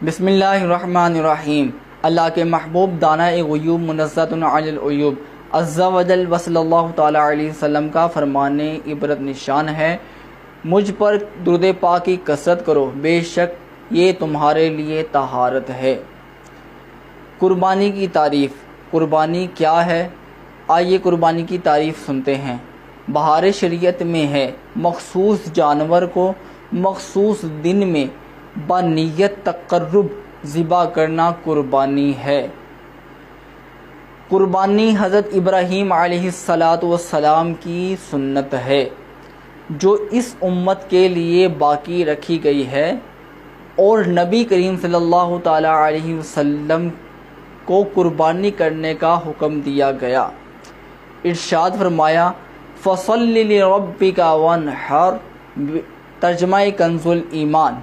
بسم اللہ الرحمن الرحیم۔ اللہ کے محبوب دانہ غیوب منزہۃ عن العیوب عز و جل وصلی اللہ تعالی علیہ وسلم کا فرمان عبرت نشان ہے، مجھ پر درود پاک کی کثرت کرو، بے شک یہ تمہارے لیے طہارت ہے۔ قربانی کی تعریف۔ قربانی کیا ہے؟ آئیے قربانی کی تعریف سنتے ہیں۔ بہار شریعت میں ہے، مخصوص جانور کو مخصوص دن میں بنیت تقرب ذبح کرنا قربانی ہے۔ قربانی حضرت ابراہیم علیہ السلام کی سنت ہے جو اس امت کے لیے باقی رکھی گئی ہے، اور نبی کریم صلی اللہ تعالی علیہ وسلم کو قربانی کرنے کا حکم دیا گیا۔ ارشاد فرمایا فَصَلِّ لِرَبِّكَ وَانْحَرْ، ترجمہ کنز الایمان۔